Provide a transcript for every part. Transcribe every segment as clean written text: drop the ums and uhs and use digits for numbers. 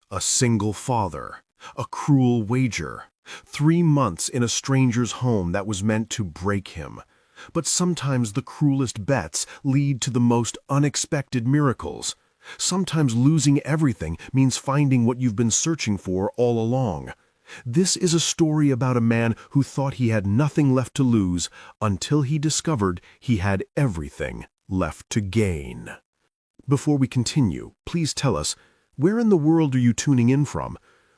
A single father, a cruel wager, 3 months in a stranger's home that was meant to break him. But sometimes the cruelest bets lead to the most unexpected miracles. Sometimes losing everything means finding what you've been searching for all along. This is a story about a man who thought he had nothing left to lose until he discovered he had everything left to gain. Before we continue, please tell us, where in the world are you tuning in from?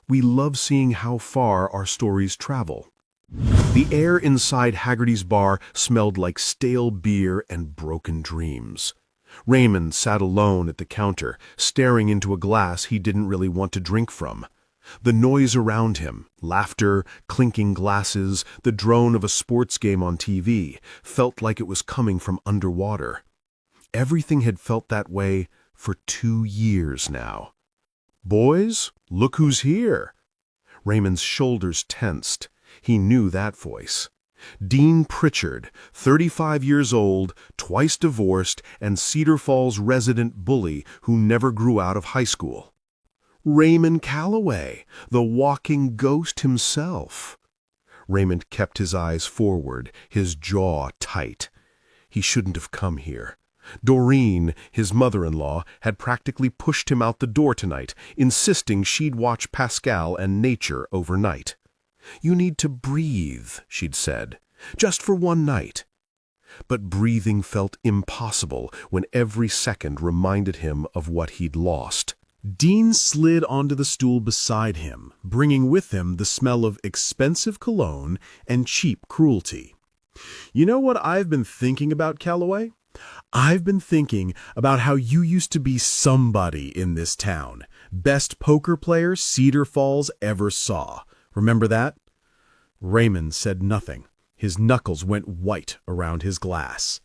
We love seeing how far our stories travel. The air inside Haggerty's bar smelled like stale beer and broken dreams. Raymond sat alone at the counter, staring into a glass he didn't really want to drink from. The noise around him, laughter, clinking glasses, the drone of a sports game on TV, felt like it was coming from underwater. Everything had felt that way for 2 years now. "Boys, look who's here." Raymond's shoulders tensed. He knew that voice. Dean Pritchard, 35 years old, twice divorced, and Cedar Falls resident bully who never grew out of high school. Raymond Calloway, the walking ghost himself. Raymond kept his eyes forward, his jaw tight. He shouldn't have come here. Doreen, his mother-in-law, had practically pushed him out the door tonight, insisting she'd watch Pascal and nature overnight. "You need to breathe," she'd said, "just for one night." But breathing felt impossible when every second reminded him of what he'd lost. Dean slid onto the stool beside him, bringing with him the smell of expensive cologne and cheap cruelty. "You know what I've been thinking about, Calloway? I've been thinking about how you used to be somebody in this town. Best poker player Cedar Falls ever saw. Remember that?" Raymond said nothing. His knuckles went white around his glass.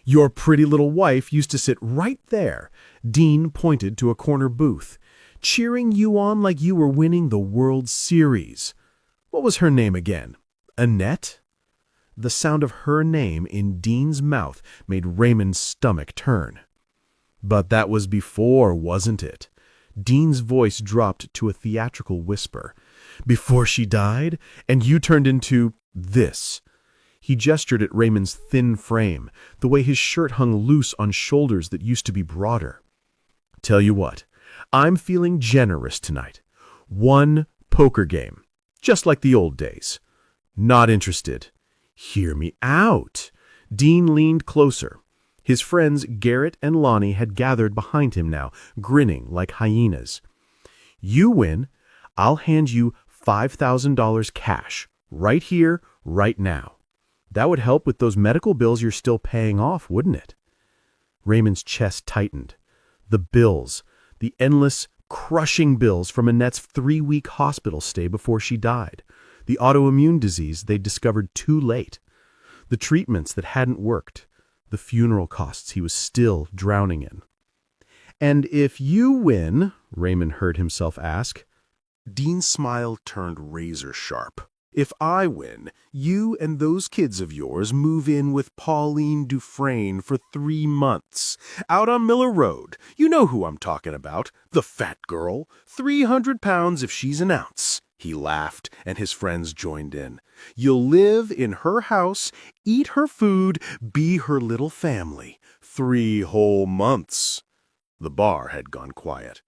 "Your pretty little wife used to sit right there," Dean pointed to a corner booth, "cheering you on like you were winning the World Series. What was her name again? Annette?" The sound of her name in Dean's mouth made Raymond's stomach turn. "But that was before, wasn't it?" Dean's voice dropped to a theatrical whisper. "Before she died, and you turned into this." He gestured at Raymond's thin frame, the way his shirt hung loose on shoulders that used to be broader. "Tell you what, I'm feeling generous tonight. 1 poker game, just like the old days. Not interested." "Hear me out." Dean leaned closer. His friends Garrett and Lonnie had gathered behind him now, grinning like hyenas. "You win, I'll hand you $5,000 cash, right here, right now. That would help with those medical bills you're still paying off, wouldn't it?" Raymond's chest tightened. The bills, the endless, crushing bills from Annette's 3-week hospital stay before she died. The autoimmune disease they'd discovered too late. The treatments that hadn't worked. The funeral costs he was still drowning in. "And if you win," Raymond heard himself ask. Dean's smile turned razor sharp. "If I win, you and those kids of yours move in with Pauline Dufresne for 3 months. Out on Miller Road. You know who I'm talking about. The fat girl. 300 pounds if she's an ounce." He laughed, and his friends joined in. "You'll live in her house, eat her food, be her little family. 3 whole months." The bar had gone quiet.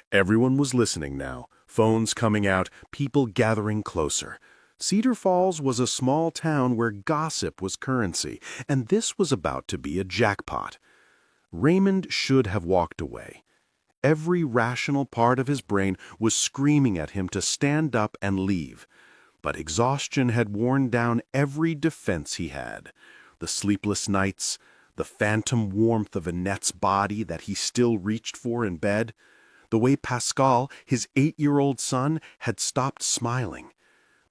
Everyone was listening now, phones coming out, people gathering closer. Cedar Falls was a small town where gossip was currency, and this was about to be a jackpot. Raymond should have walked away. Every rational part of his brain was screaming at him to stand up and leave. But exhaustion had worn down every defense he had. The sleepless nights, the phantom warmth of Annette's body that he still reached for in bed, the way Pascal, his 8-year-old son, had stopped smiling,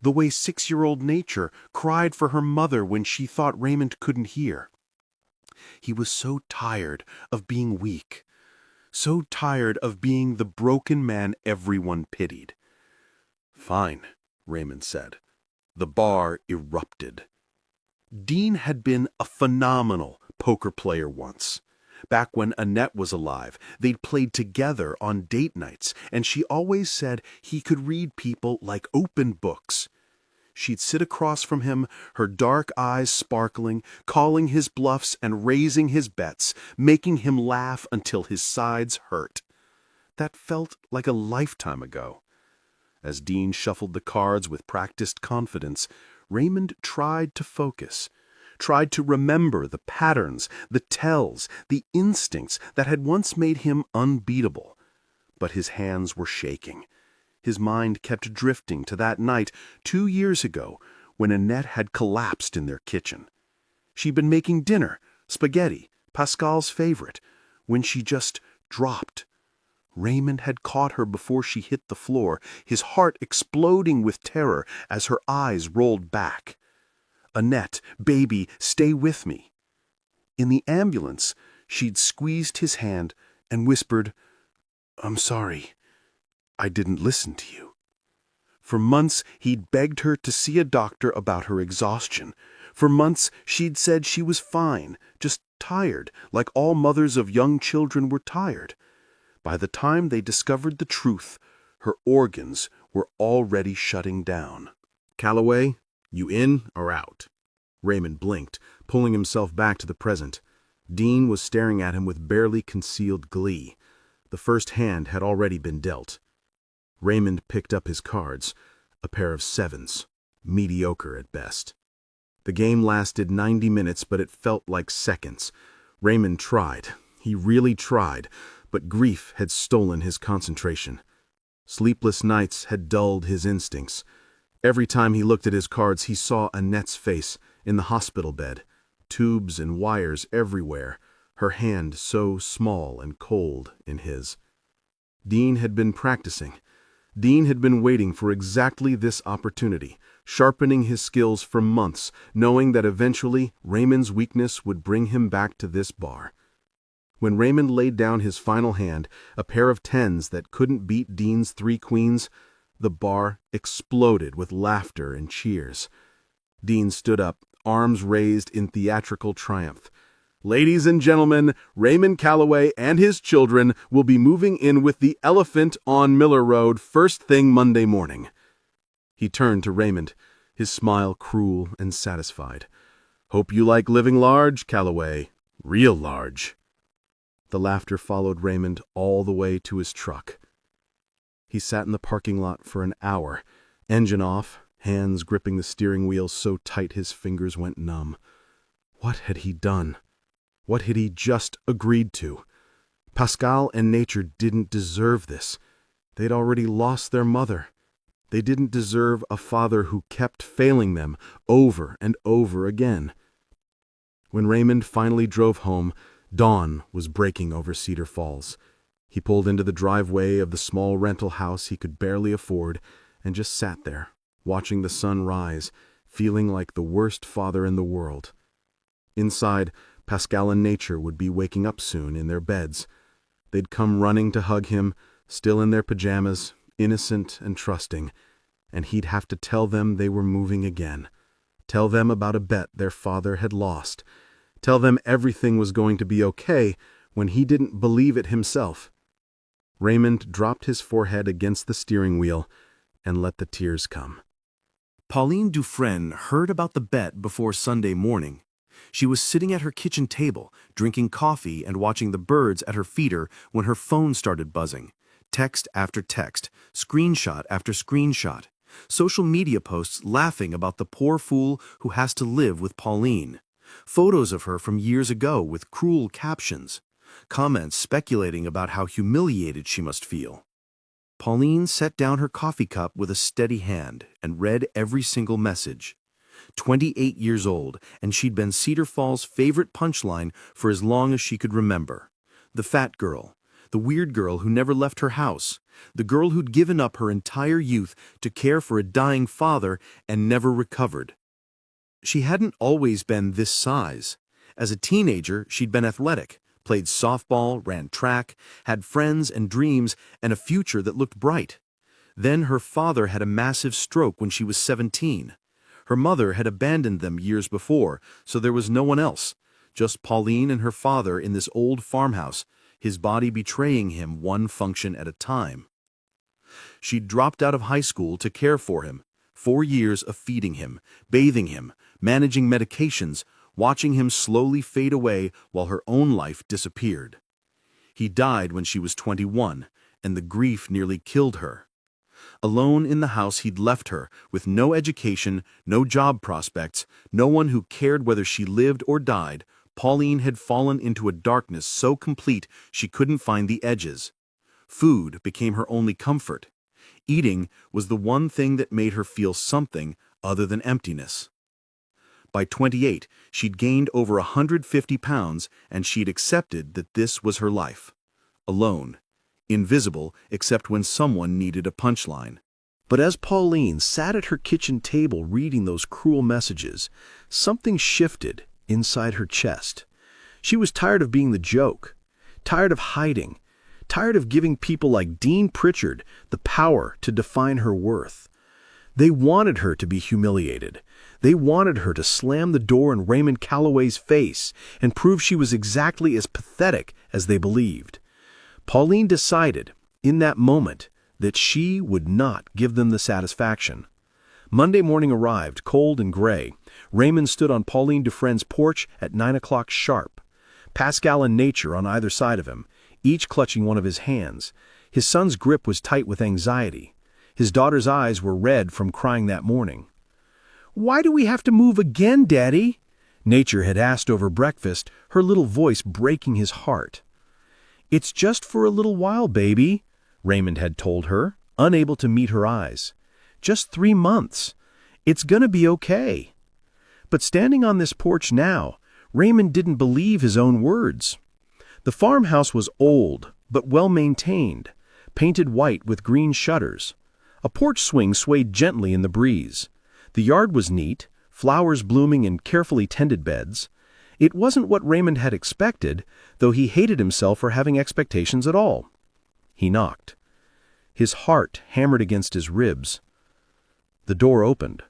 the way 6-year-old Nature cried for her mother when she thought Raymond couldn't hear. He was so tired of being weak, so tired of being the broken man everyone pitied. "Fine," Raymond said. The bar erupted. Dean had been a phenomenal poker player once. Back when Annette was alive, they'd played together on date nights, and she always said he could read people like open books. She'd sit across from him, her dark eyes sparkling, calling his bluffs and raising his bets, making him laugh until his sides hurt. That felt like a lifetime ago. As Dean shuffled the cards with practiced confidence, Raymond tried to focus, tried to remember the patterns, the tells, the instincts that had once made him unbeatable. But his hands were shaking. His mind kept drifting to that night 2 years ago when Annette had collapsed in their kitchen. She'd been making dinner, spaghetti, Pascal's favorite, when she just dropped. Raymond had caught her before she hit the floor, his heart exploding with terror as her eyes rolled back. "Annette, baby, stay with me." In the ambulance, she'd squeezed his hand and whispered, "I'm sorry. I didn't listen to you." For months, he'd begged her to see a doctor about her exhaustion. For months, she'd said she was fine, just tired, like all mothers of young children were tired. By the time they discovered the truth, her organs were already shutting down. "Calloway, you in or out?" Raymond blinked, pulling himself back to the present. Dean was staring at him with barely concealed glee. The first hand had already been dealt. Raymond picked up his cards, a pair of sevens, mediocre at best. The game lasted 90 minutes, but it felt like seconds. Raymond tried. He really tried, but grief had stolen his concentration. Sleepless nights had dulled his instincts. Every time he looked at his cards, he saw Annette's face in the hospital bed, tubes and wires everywhere, her hand so small and cold in his. Dean had been practicing. Dean had been waiting for exactly this opportunity, sharpening his skills for months, knowing that eventually Raymond's weakness would bring him back to this bar. When Raymond laid down his final hand, a pair of tens that couldn't beat Dean's 3 queens, the bar exploded with laughter and cheers. Dean stood up, arms raised in theatrical triumph. "Ladies and gentlemen, Raymond Calloway and his children will be moving in with the elephant on Miller Road first thing Monday morning." He turned to Raymond, his smile cruel and satisfied. "Hope you like living large, Calloway. Real large." The laughter followed Raymond all the way to his truck. He sat in the parking lot for an hour, engine off, hands gripping the steering wheel so tight his fingers went numb. What had he done? What had he just agreed to? Pascal and nature didn't deserve this. They'd already lost their mother. They didn't deserve a father who kept failing them over and over again. When Raymond finally drove home, dawn was breaking over Cedar Falls. He pulled into the driveway of the small rental house he could barely afford and just sat there, watching the sun rise, feeling like the worst father in the world. Inside, Pascal and nature would be waking up soon in their beds. They'd come running to hug him, still in their pajamas, innocent and trusting, and he'd have to tell them they were moving again. Tell them about a bet their father had lost. Tell them everything was going to be okay when he didn't believe it himself. Raymond dropped his forehead against the steering wheel and let the tears come. Pauline Dufresne heard about the bet before Sunday morning. She was sitting at her kitchen table, drinking coffee and watching the birds at her feeder when her phone started buzzing. Text after text, screenshot after screenshot. Social media posts laughing about the poor fool who has to live with Pauline. Photos of her from years ago with cruel captions. Comments speculating about how humiliated she must feel. Pauline set down her coffee cup with a steady hand and read every single message. 28 years old, and she'd been Cedar Falls' favorite punchline for as long as she could remember. The fat girl, the weird girl who never left her house, the girl who'd given up her entire youth to care for a dying father and never recovered. She hadn't always been this size. As a teenager, she'd been athletic, played softball, ran track, had friends and dreams, and a future that looked bright. Then her father had a massive stroke when she was 17. Her mother had abandoned them years before, so there was no one else. just Pauline and her father in this old farmhouse, his body betraying him one function at a time. She'd dropped out of high school to care for him, 4 years of feeding him, bathing him, managing medications, watching him slowly fade away while her own life disappeared. He died when she was 21, and the grief nearly killed her. Alone in the house he'd left her, with no education, no job prospects, no one who cared whether she lived or died, Pauline had fallen into a darkness so complete she couldn't find the edges. Food became her only comfort. Eating was the one thing that made her feel something other than emptiness. By 28, she'd gained over 150 pounds, and she'd accepted that this was her life. Alone. Invisible except when someone needed a punchline. But as Pauline sat at her kitchen table reading those cruel messages, something shifted inside her chest. She was tired of being the joke, tired of hiding, tired of giving people like Dean Pritchard the power to define her worth. They wanted her to be humiliated. They wanted her to slam the door in Raymond Calloway's face and prove she was exactly as pathetic as they believed. Pauline decided, in that moment, that she would not give them the satisfaction. Monday morning arrived, cold and gray. Raymond stood on Pauline Dufresne's porch at 9 o'clock sharp. Pascal and Nature on either side of him, each clutching one of his hands. His son's grip was tight with anxiety. His daughter's eyes were red from crying that morning. "Why do we have to move again, Daddy?" Nature had asked over breakfast, her little voice breaking his heart. "It's just for a little while, baby," Raymond had told her, unable to meet her eyes. "Just 3 months. It's gonna be okay." But standing on this porch now, Raymond didn't believe his own words. The farmhouse was old, but well-maintained, painted white with green shutters. A porch swing swayed gently in the breeze. The yard was neat, flowers blooming in carefully tended beds. It wasn't what Raymond had expected, though he hated himself for having expectations at all. He knocked. His heart hammered against his ribs. The door opened.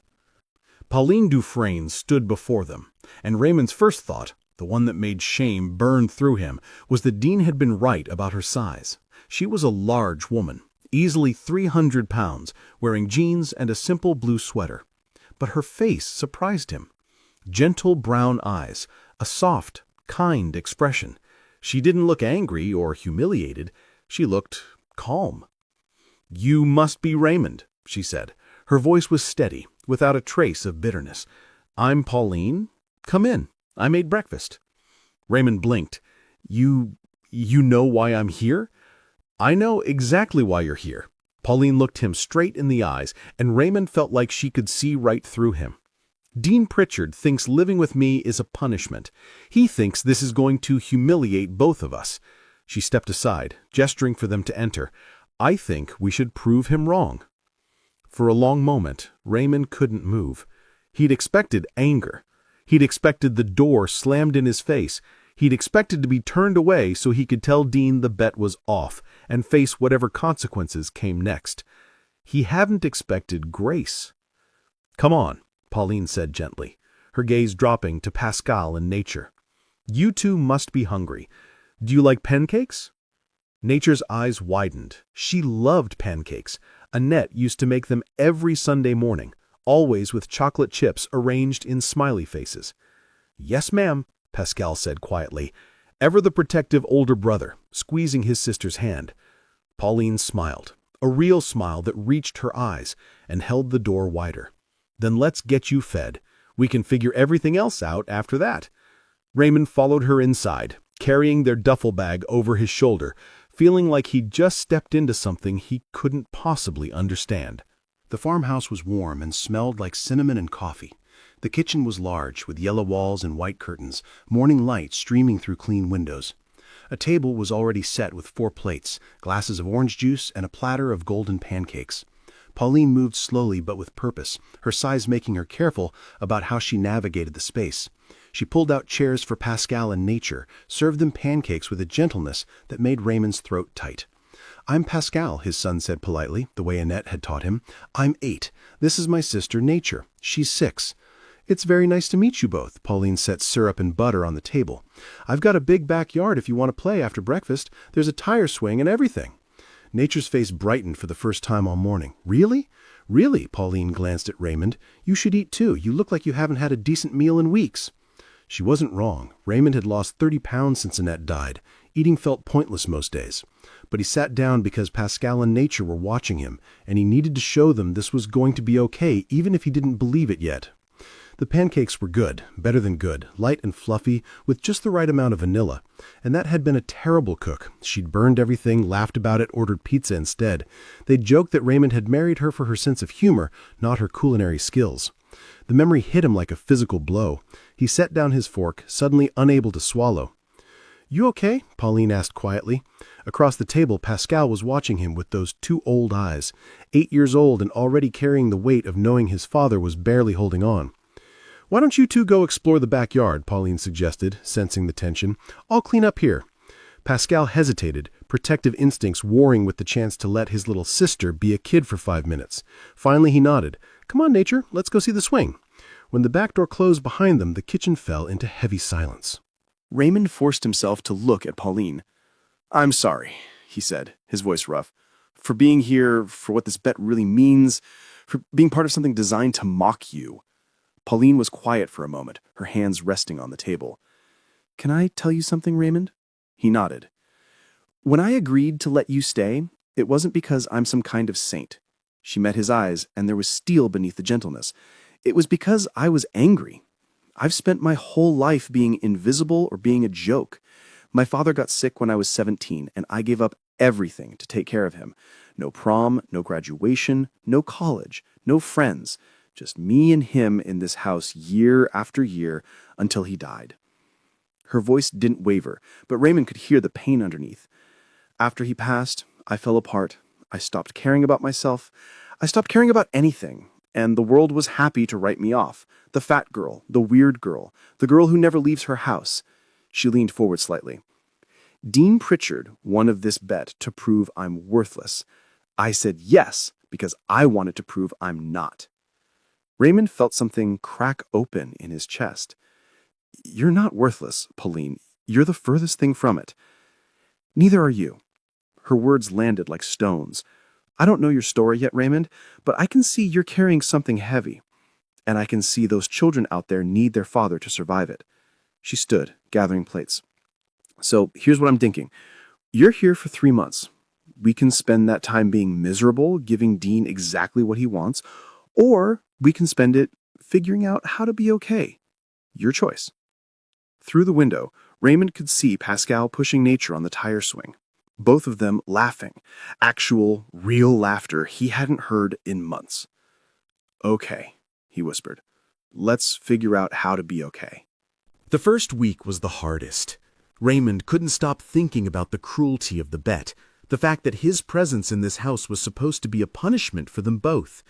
Pauline Dufresne stood before them, and Raymond's first thought, the one that made shame burn through him, was that Dean had been right about her size. She was a large woman, easily 300 pounds, wearing jeans and a simple blue sweater. But her face surprised him. Gentle brown eyes, a soft, kind expression. She didn't look angry or humiliated. She looked calm. "You must be Raymond," she said. Her voice was steady, without a trace of bitterness. "I'm Pauline. Come in. I made breakfast." Raymond blinked. You know why I'm here?" "I know exactly why you're here." Pauline looked him straight in the eyes, and Raymond felt like she could see right through him. "Dean Pritchard thinks living with me is a punishment. He thinks this is going to humiliate both of us." She stepped aside, gesturing for them to enter. "I think we should prove him wrong." For a long moment, Raymond couldn't move. He'd expected anger. He'd expected the door slammed in his face. He'd expected to be turned away so he could tell Dean the bet was off and face whatever consequences came next. He hadn't expected grace. "Come on," Pauline said gently, her gaze dropping to Pascal and Nature. "You two must be hungry. Do you like pancakes?" Nature's eyes widened. She loved pancakes. Annette used to make them every Sunday morning, always with chocolate chips arranged in smiley faces. "Yes, ma'am," Pascal said quietly, ever the protective older brother, squeezing his sister's hand. Pauline smiled, a real smile that reached her eyes, and held the door wider. "Then let's get you fed. We can figure everything else out after that." Raymond followed her inside, carrying their duffel bag over his shoulder, feeling like he'd just stepped into something he couldn't possibly understand. The farmhouse was warm and smelled like cinnamon and coffee. The kitchen was large, with yellow walls and white curtains, morning light streaming through clean windows. A table was already set with 4 plates, glasses of orange juice, and a platter of golden pancakes. Pauline moved slowly but with purpose, her size making her careful about how she navigated the space. She pulled out chairs for Pascal and Nature, served them pancakes with a gentleness that made Raymond's throat tight. "I'm Pascal," his son said politely, the way Annette had taught him. "I'm 8. This is my sister, Nature. She's 6. "It's very nice to meet you both." Pauline set syrup and butter on the table. "I've got a big backyard if you want to play after breakfast. There's a tire swing and everything." Nature's face brightened for the first time all morning. "Really? Really?" Pauline glanced at Raymond. "You should eat too. You look like you haven't had a decent meal in weeks." She wasn't wrong. Raymond had lost 30 pounds since Annette died. Eating felt pointless most days. But he sat down because Pascal and Nature were watching him, and he needed to show them this was going to be okay, even if he didn't believe it yet. The pancakes were good, better than good, light and fluffy, with just the right amount of vanilla. Annette had been a terrible cook. She'd burned everything, laughed about it, ordered pizza instead. They'd joked that Raymond had married her for her sense of humor, not her culinary skills. The memory hit him like a physical blow. He set down his fork, suddenly unable to swallow. "You okay?" Pauline asked quietly. Across the table, Pascal was watching him with those two old eyes. 8 years old and already carrying the weight of knowing his father was barely holding on. "Why don't you two go explore the backyard?" Pauline suggested, sensing the tension. "I'll clean up here." Pascal hesitated, protective instincts warring with the chance to let his little sister be a kid for 5 minutes. Finally he nodded. "Come on, Nature, let's go see the swing." When the back door closed behind them, the kitchen fell into heavy silence. Raymond forced himself to look at Pauline. "I'm sorry," he said, his voice rough, "for being here, for what this bet really means, for being part of something designed to mock you." Pauline was quiet for a moment, her hands resting on the table. "Can I tell you something, Raymond?" He nodded. "When I agreed to let you stay, it wasn't because I'm some kind of saint." She met his eyes, and there was steel beneath the gentleness. "It was because I was angry. I've spent my whole life being invisible or being a joke. My father got sick when I was 17, and I gave up everything to take care of him. No prom, no graduation, no college, no friends. Just me and him in this house year after year until he died." Her voice didn't waver, but Raymond could hear the pain underneath. "After he passed, I fell apart. I stopped caring about myself. I stopped caring about anything. And the world was happy to write me off. The fat girl, the weird girl, the girl who never leaves her house." She leaned forward slightly. "Dean Pritchard won of this bet to prove I'm worthless. I said yes because I wanted to prove I'm not." Raymond felt something crack open in his chest. "You're not worthless, Pauline. You're the furthest thing from it." "Neither are you." Her words landed like stones. "I don't know your story yet, Raymond, but I can see you're carrying something heavy. And I can see those children out there need their father to survive it." She stood, gathering plates. "So here's what I'm thinking. You're here for 3 months. We can spend that time being miserable, giving Dean exactly what he wants, or we can spend it figuring out how to be okay. Your choice." Through the window, Raymond could see Pascal pushing Nature on the tire swing. Both of them laughing. Actual, real laughter he hadn't heard in months. "Okay," he whispered. "Let's figure out how to be okay." The first week was the hardest. Raymond couldn't stop thinking about the cruelty of the bet, the fact that his presence in this house was supposed to be a punishment for them both.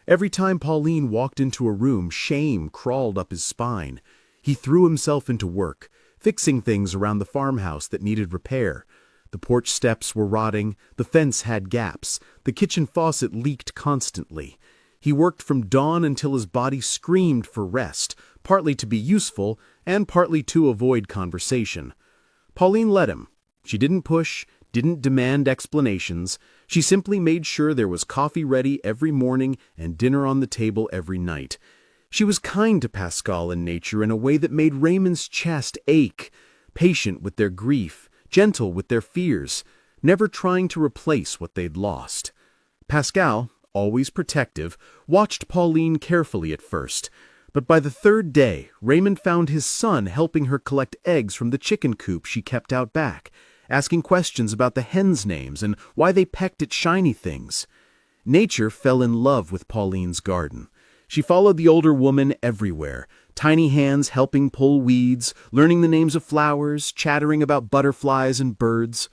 Every time Pauline walked into a room, shame crawled up his spine. He threw himself into work, fixing things around the farmhouse that needed repair. The porch steps were rotting, the fence had gaps, the kitchen faucet leaked constantly. He worked from dawn until his body screamed for rest, partly to be useful and partly to avoid conversation. Pauline let him. She didn't push, didn't demand explanations. She simply made sure there was coffee ready every morning and dinner on the table every night. She was kind to Pascal and Nature in a way that made Raymond's chest ache, patient with their grief, gentle with their fears, never trying to replace what they'd lost. Pascal, always protective, watched Pauline carefully at first, but by the 3rd day, Raymond found his son helping her collect eggs from the chicken coop she kept out back, asking questions about the hens' names and why they pecked at shiny things. Nature fell in love with Pauline's garden. She followed the older woman everywhere, tiny hands helping pull weeds, learning the names of flowers, chattering about butterflies and birds.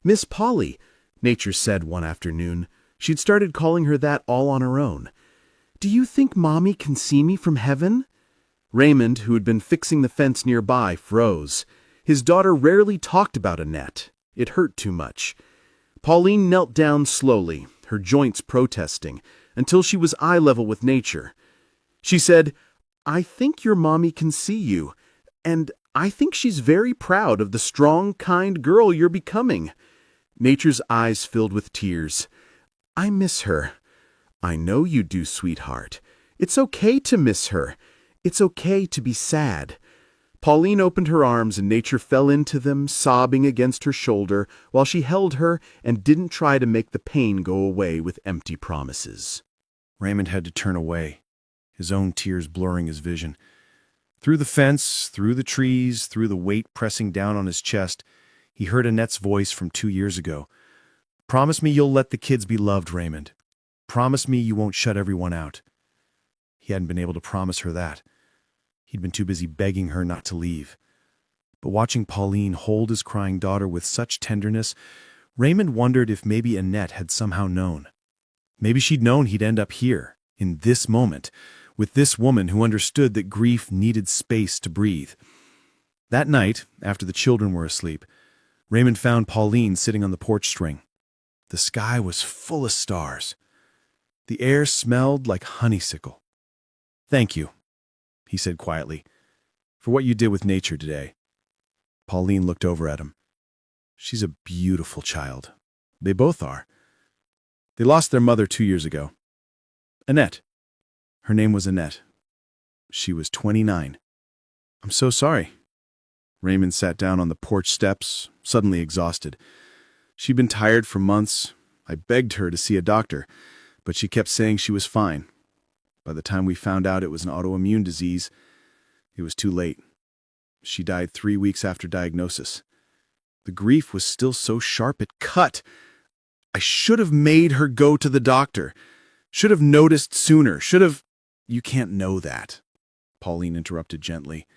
"Miss Polly," Nature said one afternoon. She'd started calling her that all on her own. "Do you think Mommy can see me from heaven?" Raymond, who had been fixing the fence nearby, froze. His daughter rarely talked about Annette. It hurt too much. Pauline knelt down slowly, her joints protesting, until she was eye level with Nature. She said, I think your mommy can see you, and I think she's very proud of the strong, kind girl you're becoming." Nature's eyes filled with tears. "I miss her." "I know you do, sweetheart. It's okay to miss her. It's okay to be sad." Pauline opened her arms and Nature fell into them, sobbing against her shoulder while she held her and didn't try to make the pain go away with empty promises. Raymond had to turn away, his own tears blurring his vision. Through the fence, through the trees, through the weight pressing down on his chest, he heard Annette's voice from 2 years ago. "Promise me you'll let the kids be loved, Raymond. Promise me you won't shut everyone out." He hadn't been able to promise her that. He'd been too busy begging her not to leave. But watching Pauline hold his crying daughter with such tenderness, Raymond wondered if maybe Annette had somehow known. Maybe she'd known he'd end up here, in this moment, with this woman who understood that grief needed space to breathe. That night, after the children were asleep, Raymond found Pauline sitting on the porch string. The sky was full of stars. The air smelled like honeysuckle. "Thank you," he said quietly, "for what you did with nature today." Pauline looked over at him. "She's a beautiful child. They both are. They lost their mother 2 years ago. Annette. Her name was Annette. She was 29. "I'm so sorry." Raymond sat down on the porch steps, suddenly exhausted. She'd been tired for months. I begged her to see a doctor, but she kept saying she was fine. By the time we found out it was an autoimmune disease, it was too late. She died 3 weeks after diagnosis. The grief was still so sharp it cut. I should have made her go to the doctor. Should have noticed sooner. Should have... "You can't know that," Pauline interrupted gently.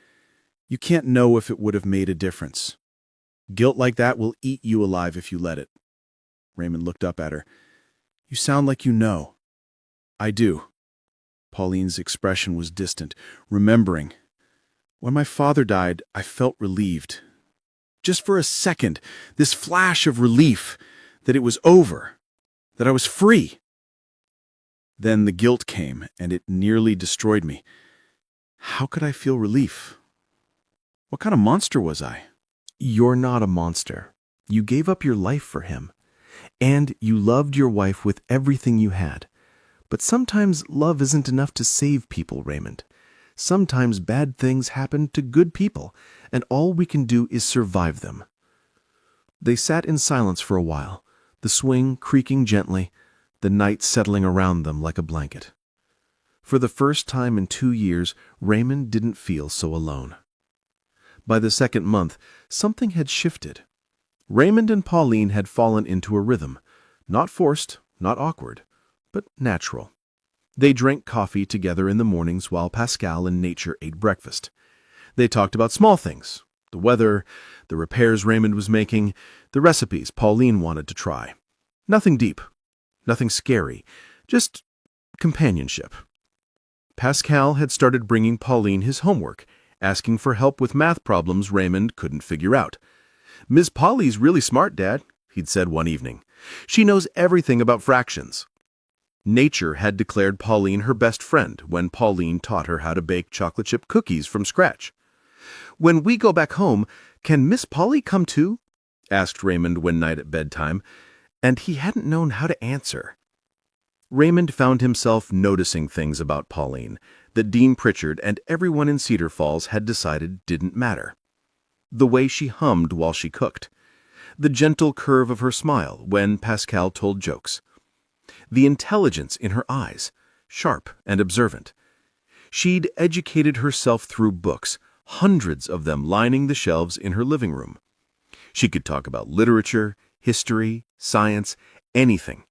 "You can't know if it would have made a difference. Guilt like that will eat you alive if you let it." Raymond looked up at her. "You sound like you know." "I do." Pauline's expression was distant, remembering. "When my father died, I felt relieved. Just for a second, this flash of relief, that it was over, that I was free. Then the guilt came, and it nearly destroyed me. How could I feel relief? What kind of monster was I?" You're not a monster. You gave up your life for him. And you loved your wife with everything you had. But sometimes love isn't enough to save people, Raymond. Sometimes bad things happen to good people, and all we can do is survive them. They sat in silence for a while, the swing creaking gently, the night settling around them like a blanket. For the first time in 2 years, Raymond didn't feel so alone. By the second month, something had shifted. Raymond and Pauline had fallen into a rhythm, not forced, not awkward, but natural. They drank coffee together in the mornings while Pascal and Nature ate breakfast. They talked about small things, the weather, the repairs Raymond was making, the recipes Pauline wanted to try. Nothing deep, nothing scary, just companionship. Pascal had started bringing Pauline his homework, asking for help with math problems Raymond couldn't figure out. "Miss Polly's really smart, Dad," he'd said one evening. "She knows everything about fractions." Nature had declared Pauline her best friend when Pauline taught her how to bake chocolate chip cookies from scratch. "When we go back home, can Miss Polly come too?" asked Raymond one night at bedtime, and he hadn't known how to answer. Raymond found himself noticing things about Pauline that Dean Pritchard and everyone in Cedar Falls had decided didn't matter. The way she hummed while she cooked. The gentle curve of her smile when Pascal told jokes. The intelligence in her eyes, sharp and observant. She'd educated herself through books, hundreds of them lining the shelves in her living room. She could talk about literature, history, science, anything.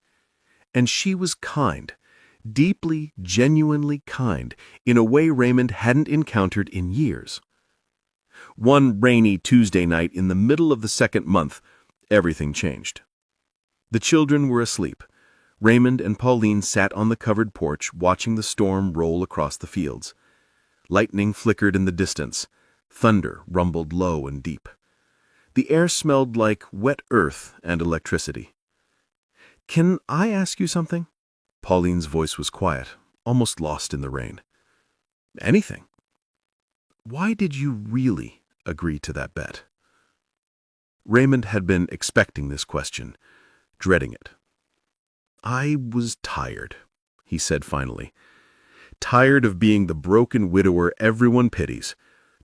And she was kind, deeply, genuinely kind, in a way Raymond hadn't encountered in years. One rainy Tuesday night in the middle of the second month, everything changed. The children were asleep. Raymond and Pauline sat on the covered porch watching the storm roll across the fields. Lightning flickered in the distance. Thunder rumbled low and deep. The air smelled like wet earth and electricity. "Can I ask you something?" Pauline's voice was quiet, almost lost in the rain. Anything. Why did you really agree to that bet? Raymond had been expecting this question, dreading it. I was tired, he said finally. Tired of being the broken widower everyone pities.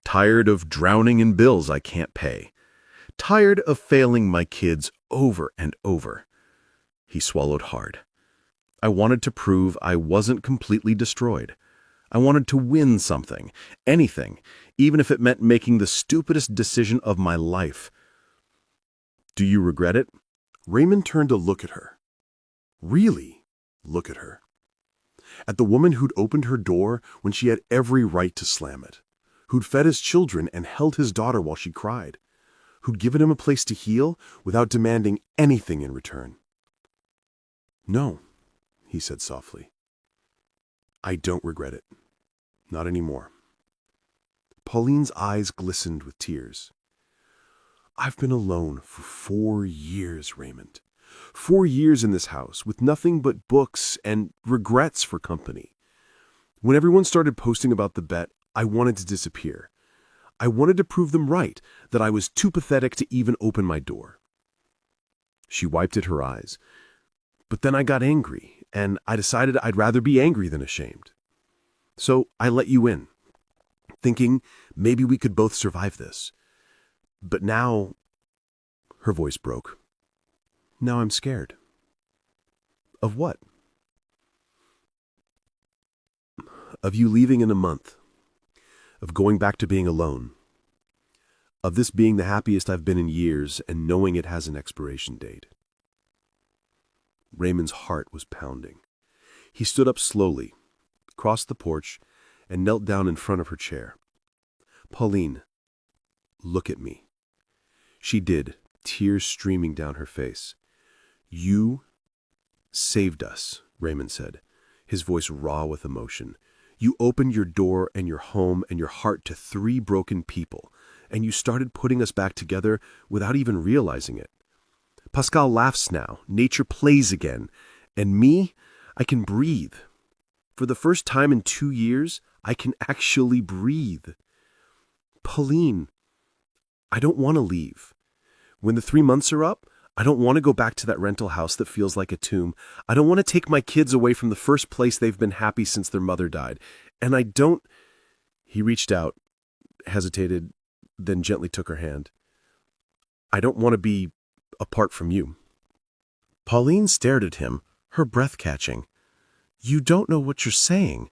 Tired of drowning in bills I can't pay. Tired of failing my kids over and over. He swallowed hard. I wanted to prove I wasn't completely destroyed. I wanted to win something, anything, even if it meant making the stupidest decision of my life. Do you regret it? Raymond turned to look at her. Really look at her. At the woman who'd opened her door when she had every right to slam it, who'd fed his children and held his daughter while she cried, who'd given him a place to heal without demanding anything in return. No, he said softly. I don't regret it. Not anymore. Pauline's eyes glistened with tears. I've been alone for 4 years, Raymond. 4 years in this house with nothing but books and regrets for company. When everyone started posting about the bet, I wanted to disappear. I wanted to prove them right, that I was too pathetic to even open my door. She wiped at her eyes. But then I got angry, and I decided I'd rather be angry than ashamed. So I let you in, thinking maybe we could both survive this. But now, her voice broke. Now I'm scared. Of what? Of you leaving in a month. Of going back to being alone. Of this being the happiest I've been in years and knowing it has an expiration date. Raymond's heart was pounding. He stood up slowly, crossed the porch, and knelt down in front of her chair. Pauline, look at me. She did, tears streaming down her face. You saved us, Raymond said, his voice raw with emotion. You opened your door and your home and your heart to 3 broken people, and you started putting us back together without even realizing it. Pascal laughs now, nature plays again, and me, I can breathe. For the first time in 2 years, I can actually breathe. Pauline, I don't want to leave. When the 3 months are up, I don't want to go back to that rental house that feels like a tomb. I don't want to take my kids away from the first place they've been happy since their mother died. And I don't... He reached out, hesitated, then gently took her hand. I don't want to be apart from you. Pauline stared at him, her breath catching. You don't know what you're saying.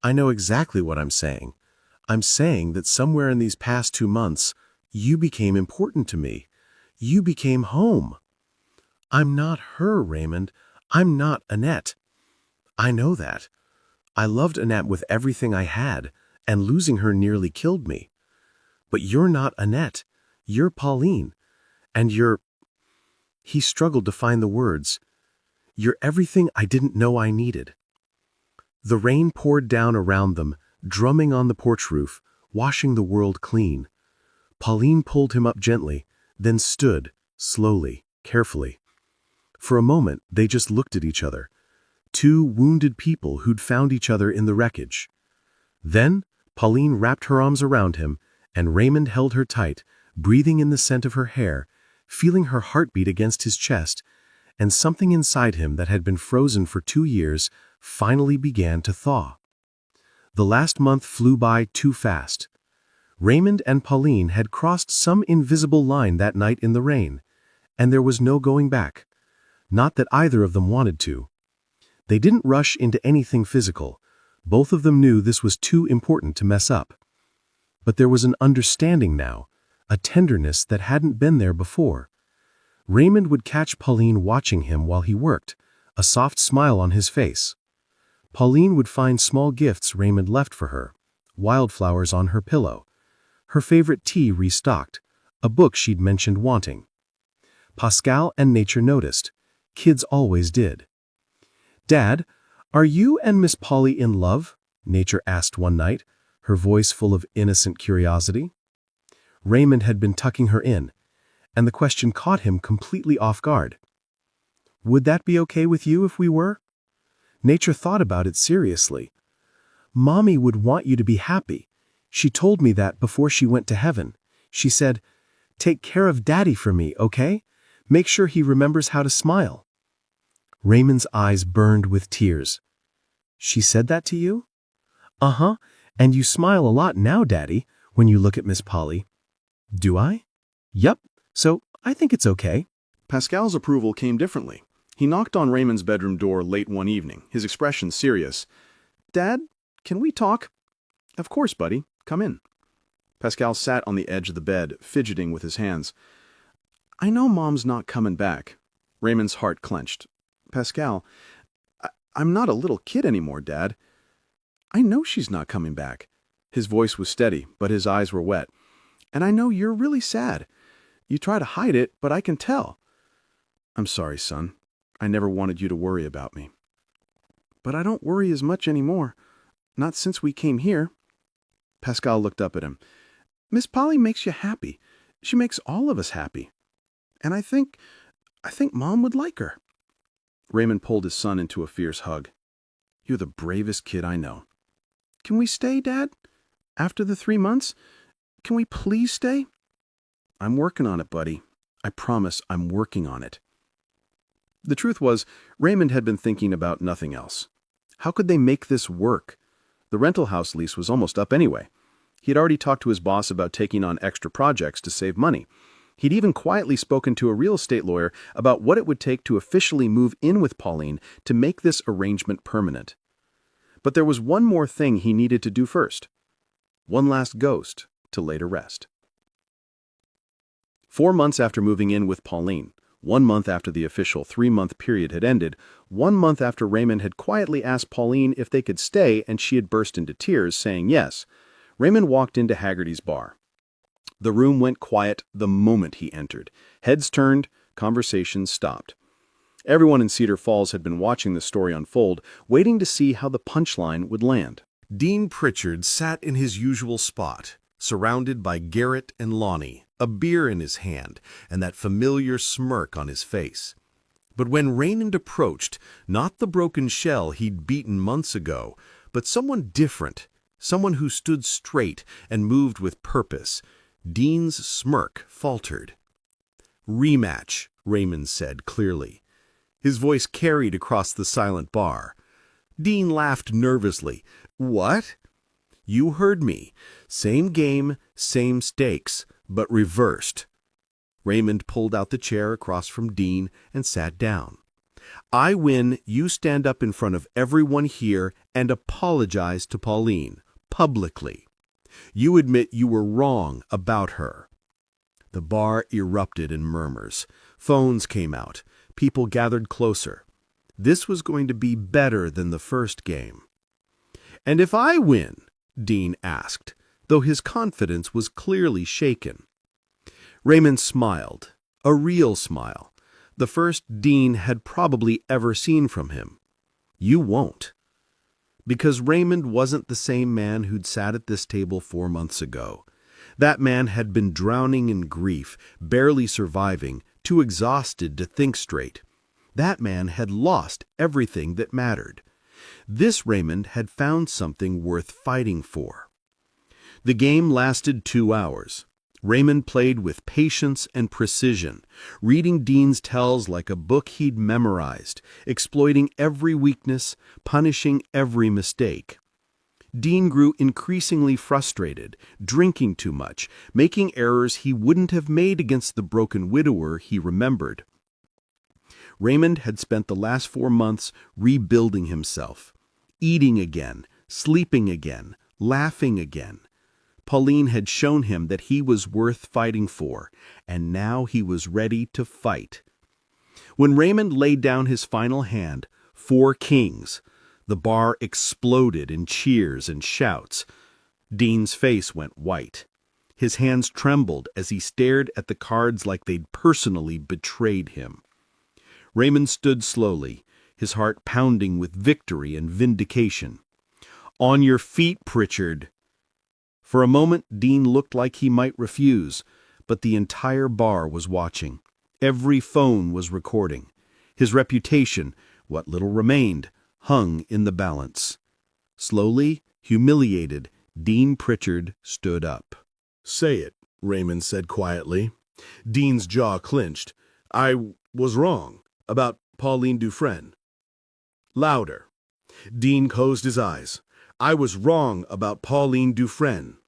I know exactly what I'm saying. I'm saying that somewhere in these past 2 months, you became important to me. You became home. I'm not her, Raymond. I'm not Annette. I know that. I loved Annette with everything I had, and losing her nearly killed me. But you're not Annette. You're Pauline. And you're... He struggled to find the words. You're everything I didn't know I needed. The rain poured down around them, drumming on the porch roof, washing the world clean. Pauline pulled him up gently, then stood, slowly, carefully. For a moment, they just looked at each other. 2 wounded people who'd found each other in the wreckage. Then, Pauline wrapped her arms around him, and Raymond held her tight, breathing in the scent of her hair, feeling her heartbeat against his chest, and something inside him that had been frozen for 2 years finally began to thaw. The last month flew by too fast. Raymond and Pauline had crossed some invisible line that night in the rain, and there was no going back. Not that either of them wanted to. They didn't rush into anything physical. Both of them knew this was too important to mess up. But there was an understanding now, a tenderness that hadn't been there before. Raymond would catch Pauline watching him while he worked, a soft smile on his face. Pauline would find small gifts Raymond left for her, wildflowers on her pillow, her favorite tea restocked, a book she'd mentioned wanting. Pascal and Nature noticed. Kids always did. Dad, are you and Miss Polly in love? Nature asked one night, her voice full of innocent curiosity. Raymond had been tucking her in, and the question caught him completely off guard. Would that be okay with you if we were? Nature thought about it seriously. Mommy would want you to be happy. She told me that before she went to heaven. She said, "Take care of Daddy for me, okay? Make sure he remembers how to smile." Raymond's eyes burned with tears. "She said that to you?" "Uh-huh, and you smile a lot now, Daddy, when you look at Miss Polly." "Do I?" "Yup, so I think it's okay." Pascal's approval came differently. He knocked on Raymond's bedroom door late one evening, his expression serious. "Dad, can we talk?" "Of course, buddy. Come in." Pascal sat on the edge of the bed, fidgeting with his hands. "I know Mom's not coming back." Raymond's heart clenched. "Pascal, I'm not a little kid anymore, Dad." "I know she's not coming back." His voice was steady, but his eyes were wet. "And I know you're really sad. You try to hide it, but I can tell." "I'm sorry, son. I never wanted you to worry about me." "But I don't worry as much anymore. Not since we came here." Pascal looked up at him. "Miss Polly makes you happy. She makes all of us happy. And I think Mom would like her." Raymond pulled his son into a fierce hug. "You're the bravest kid I know." "Can we stay, Dad? After the 3 months? Can we please stay?" "I'm working on it, buddy. I promise I'm working on it." The truth was, Raymond had been thinking about nothing else. How could they make this work? The rental house lease was almost up anyway. He had already talked to his boss about taking on extra projects to save money. He'd even quietly spoken to a real estate lawyer about what it would take to officially move in with Pauline to make this arrangement permanent. But there was one more thing he needed to do first. One last ghost to lay to rest. 4 months after moving in with Pauline, 1 month after the official 3-month period had ended, 1 month after Raymond had quietly asked Pauline if they could stay and she had burst into tears, saying yes, Raymond walked into Haggerty's bar. The room went quiet the moment he entered. Heads turned, conversations stopped. Everyone in Cedar Falls had been watching the story unfold, waiting to see how the punchline would land. Dean Pritchard sat in his usual spot, surrounded by Garrett and Lonnie, a beer in his hand, and that familiar smirk on his face. But when Raymond approached, not the broken shell he'd beaten months ago, but someone different, someone who stood straight and moved with purpose, Dean's smirk faltered. "Rematch," Raymond said clearly. His voice carried across the silent bar. Dean laughed nervously. "What?" "You heard me. Same game, same stakes, but reversed." Raymond pulled out the chair across from Dean and sat down. "I win, you stand up in front of everyone here and apologize to Pauline, publicly. You admit you were wrong about her." The bar erupted in murmurs. Phones came out. People gathered closer. This was going to be better than the first game. "And if I win?" Dean asked, though his confidence was clearly shaken. Raymond smiled, a real smile, the first Dean had probably ever seen from him. "You won't." Because Raymond wasn't the same man who'd sat at this table 4 months ago. That man had been drowning in grief, barely surviving, too exhausted to think straight. That man had lost everything that mattered. This Raymond had found something worth fighting for. The game lasted 2 hours. Raymond played with patience and precision, reading Dean's tells like a book he'd memorized, exploiting every weakness, punishing every mistake. Dean grew increasingly frustrated, drinking too much, making errors he wouldn't have made against the broken widower he remembered. Raymond had spent the last 4 months rebuilding himself, eating again, sleeping again, laughing again. Pauline had shown him that he was worth fighting for, and now he was ready to fight. When Raymond laid down his final hand, 4 kings, the bar exploded in cheers and shouts. Dean's face went white. His hands trembled as he stared at the cards like they'd personally betrayed him. Raymond stood slowly, his heart pounding with victory and vindication. "On your feet, Pritchard." For a moment, Dean looked like he might refuse, but the entire bar was watching. Every phone was recording. His reputation, what little remained, hung in the balance. Slowly, Humiliated, Dean Pritchard stood up. "Say it," Raymond said quietly. Dean's jaw clenched. "I was wrong about Pauline Dufresne." Louder. Dean closed his eyes. "I was wrong about Pauline Dufresne."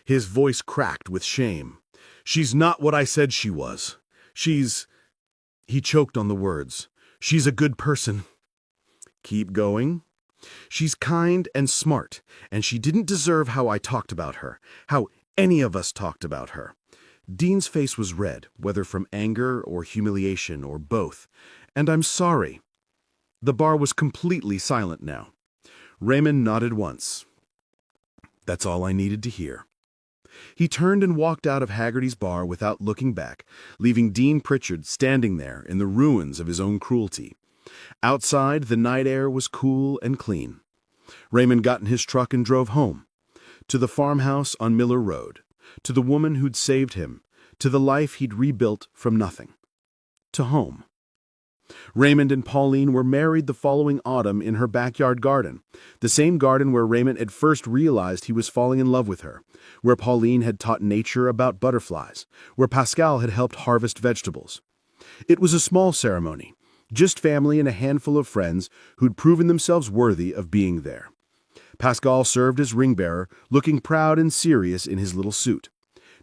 His voice cracked with shame. "She's not what I said she was. She's—" He choked on the words. "She's a good person." "Keep going." "She's kind and smart, and she didn't deserve how I talked about her, how any of us talked about her." Dean's face was red, whether from anger or humiliation or both. "And I'm sorry." The bar was completely silent now. Raymond nodded once. "That's all I needed to hear." He turned and walked out of Haggerty's bar without looking back, leaving Dean Pritchard standing there in the ruins of his own cruelty. Outside, the night air was cool and clean. Raymond got in his truck and drove home. To the farmhouse on Miller Road. To the woman who'd saved him. To the life he'd rebuilt from nothing. To home. Raymond and Pauline were married the following autumn in her backyard garden, the same garden where Raymond had first realized he was falling in love with her, where Pauline had taught nature about butterflies, where Pascal had helped harvest vegetables. It was a small ceremony, just family and a handful of friends who'd proven themselves worthy of being there. Pascal served as ring-bearer, looking proud and serious in his little suit.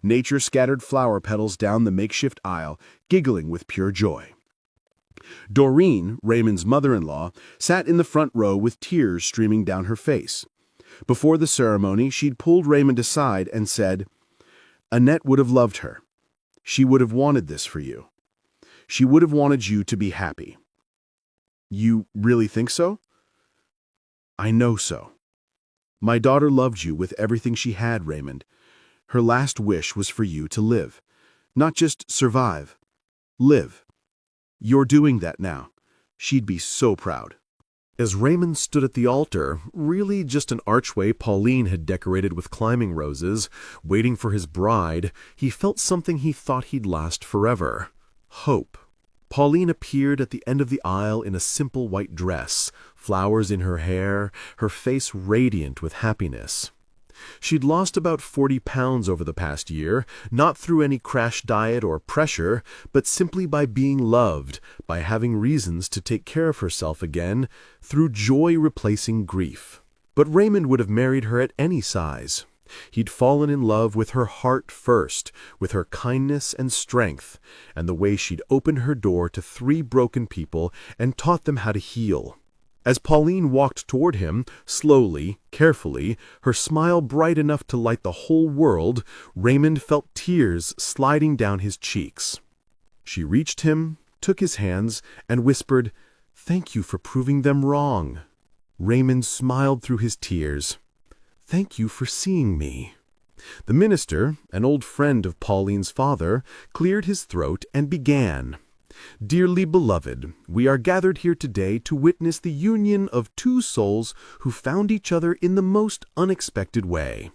Nature scattered flower petals down the makeshift aisle, giggling with pure joy. Doreen, Raymond's mother-in-law, sat in the front row with tears streaming down her face. Before the ceremony, she'd pulled Raymond aside and said, "Annette would have loved her. She would have wanted this for you. She would have wanted you to be happy." "You really think so?" "I know so. My daughter loved you with everything she had, Raymond. Her last wish was for you to live. Not just survive. Live. You're doing that now. She'd be so proud." As Raymond stood at the altar, really just an archway Pauline had decorated with climbing roses, waiting for his bride, he felt something he thought he'd last forever. Hope. Pauline appeared at the end of the aisle in a simple white dress, flowers in her hair, her face radiant with happiness. She'd lost about 40 pounds over the past year, not through any crash diet or pressure, but simply by being loved, by having reasons to take care of herself again, through joy replacing grief. But Raymond would have married her at any size. He'd fallen in love with her heart first, with her kindness and strength, and the way she'd opened her door to 3 broken people and taught them how to heal. As Pauline walked toward him, slowly, carefully, her smile bright enough to light the whole world, Raymond felt tears sliding down his cheeks. She reached him, took his hands, and whispered, "Thank you for proving them wrong." Raymond smiled through his tears. "Thank you for seeing me." The minister, an old friend of Pauline's father, cleared his throat and began. "Dearly beloved, we are gathered here today to witness the union of 2 souls who found each other in the most unexpected way."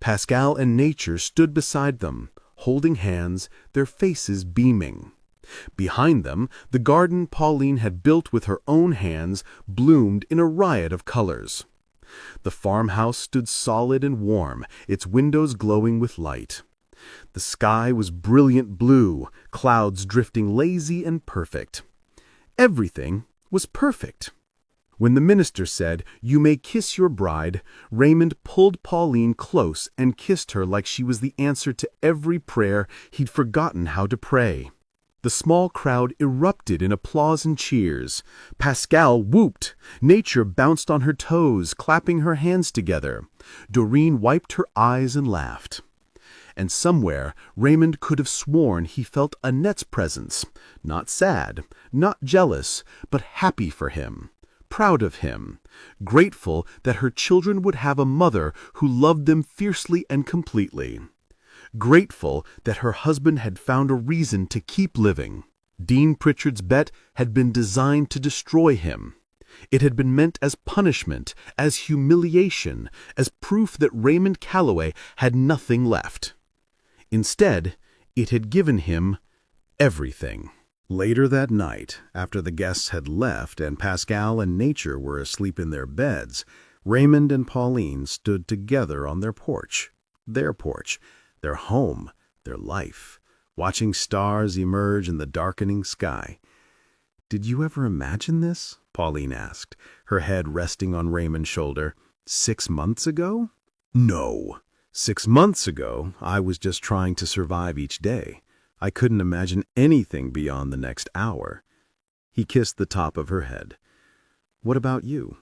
Pascal and nature stood beside them, holding hands, their faces beaming. Behind them, the garden Pauline had built with her own hands bloomed in a riot of colors. The farmhouse stood solid and warm, its windows glowing with light. The sky was brilliant blue, clouds drifting lazy and perfect. Everything was perfect. When the minister said, "You may kiss your bride," Raymond pulled Pauline close and kissed her like she was the answer to every prayer he'd forgotten how to pray. The small crowd erupted in applause and cheers. Pascal whooped. Nature bounced on her toes, clapping her hands together. Doreen wiped her eyes and laughed. And somewhere Raymond could have sworn he felt Annette's presence, not sad, not jealous, but happy for him, proud of him, grateful that her children would have a mother who loved them fiercely and completely, grateful that her husband had found a reason to keep living. Dean Pritchard's bet had been designed to destroy him. It had been meant as punishment, as humiliation, as proof that Raymond Calloway had nothing left. Instead, it had given him everything. Later that night, after the guests had left and Pascal and nature were asleep in their beds, Raymond and Pauline stood together on their porch, their home, their life, watching stars emerge in the darkening sky. "Did you ever imagine this?" Pauline asked, her head resting on Raymond's shoulder. "6 months ago?" "No. 6 months ago, I was just trying to survive each day. I couldn't imagine anything beyond the next hour." He kissed the top of her head. "What about you?"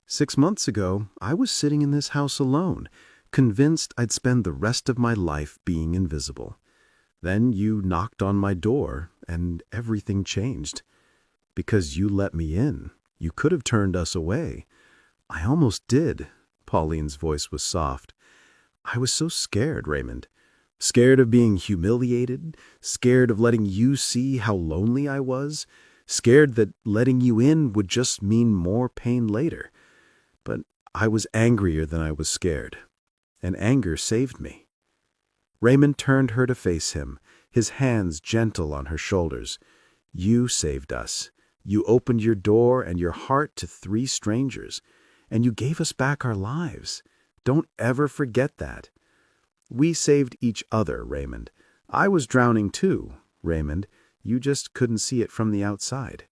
"6 months ago, I was sitting in this house alone, convinced I'd spend the rest of my life being invisible. Then you knocked on my door, and everything changed. Because you let me in. You could have turned us away." "I almost did." Pauline's voice was soft. "I was so scared, Raymond. Scared of being humiliated, scared of letting you see how lonely I was, scared that letting you in would just mean more pain later. But I was angrier than I was scared, and anger saved me." Raymond turned her to face him, his hands gentle on her shoulders. "You saved us. You opened your door and your heart to 3 strangers, and you gave us back our lives. Don't ever forget that. We saved each other, Raymond. I was drowning too, Raymond. You just couldn't see it from the outside."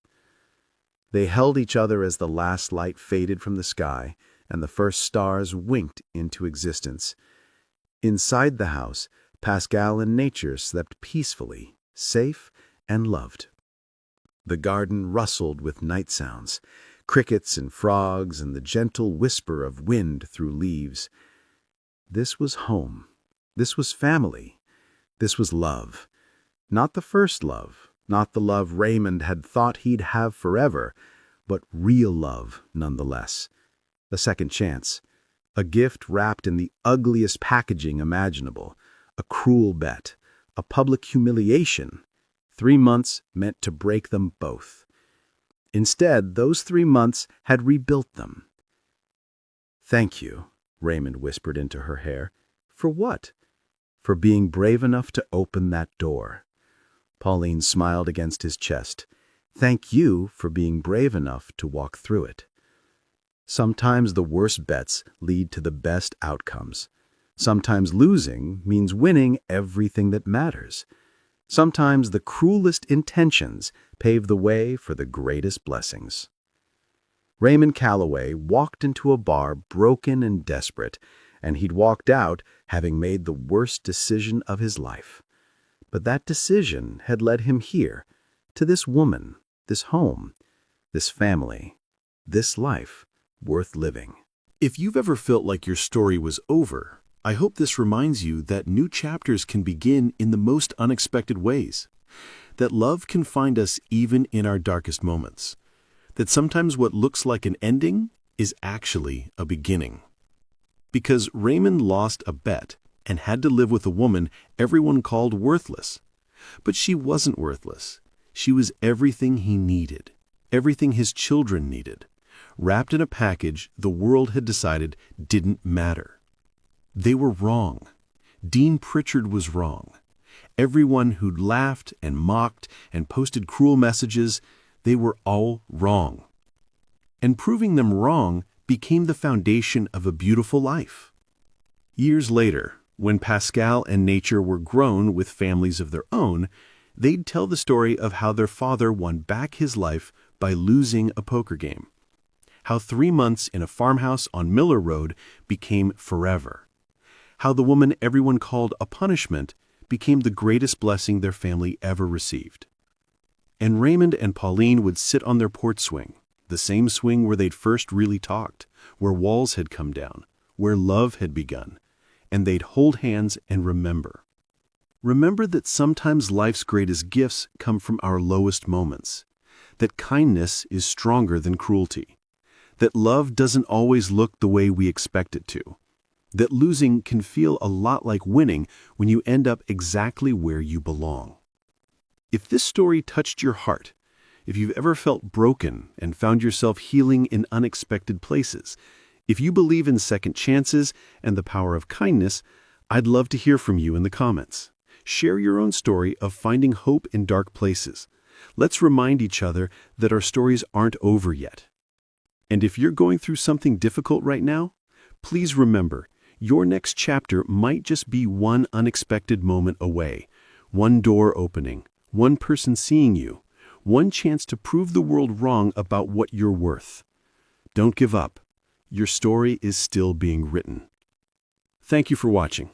They held each other as the last light faded from the sky and the first stars winked into existence. Inside the house, Pascal and nature slept peacefully, safe and loved. The garden rustled with night sounds, crickets and frogs and the gentle whisper of wind through leaves. This was home. This was family. This was love. Not the first love, not the love Raymond had thought he'd have forever, but real love nonetheless. A second chance. A gift wrapped in the ugliest packaging imaginable. A cruel bet. A public humiliation. 3 months meant to break them both. Instead, those 3 months had rebuilt them. "Thank you," Raymond whispered into her hair. "For what?" "For being brave enough to open that door." Pauline smiled against his chest. "Thank you for being brave enough to walk through it." Sometimes the worst bets lead to the best outcomes. Sometimes losing means winning everything that matters. Sometimes the cruelest intentions pave the way for the greatest blessings. Raymond Calloway walked into a bar broken and desperate, and he'd walked out having made the worst decision of his life. But that decision had led him here, to this woman, this home, this family, this life worth living. If you've ever felt like your story was over, I hope this reminds you that new chapters can begin in the most unexpected ways, that love can find us even in our darkest moments, that sometimes what looks like an ending is actually a beginning. Because Raymond lost a bet and had to live with a woman everyone called worthless. But she wasn't worthless. She was everything he needed, everything his children needed, wrapped in a package the world had decided didn't matter. They were wrong. Dean Pritchard was wrong. Everyone who'd laughed and mocked and posted cruel messages, they were all wrong. And proving them wrong became the foundation of a beautiful life. Years later, when Pascal and Nature were grown with families of their own, they'd tell the story of how their father won back his life by losing a poker game. How 3 months in a farmhouse on Miller Road became forever. How the woman everyone called a punishment became the greatest blessing their family ever received. And Raymond and Pauline would sit on their porch swing, the same swing where they'd first really talked, where walls had come down, where love had begun, and they'd hold hands and remember. Remember that sometimes life's greatest gifts come from our lowest moments, that kindness is stronger than cruelty, that love doesn't always look the way we expect it to, that losing can feel a lot like winning when you end up exactly where you belong. If this story touched your heart, if you've ever felt broken and found yourself healing in unexpected places, if you believe in second chances and the power of kindness, I'd love to hear from you in the comments. Share your own story of finding hope in dark places. Let's remind each other that our stories aren't over yet. And if you're going through something difficult right now, please remember, your next chapter might just be one unexpected moment away, one door opening, one person seeing you, one chance to prove the world wrong about what you're worth. Don't give up. Your story is still being written. Thank you for watching.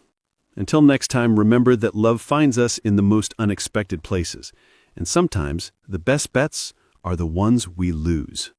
Until next time, remember that love finds us in the most unexpected places, and sometimes the best bets are the ones we lose.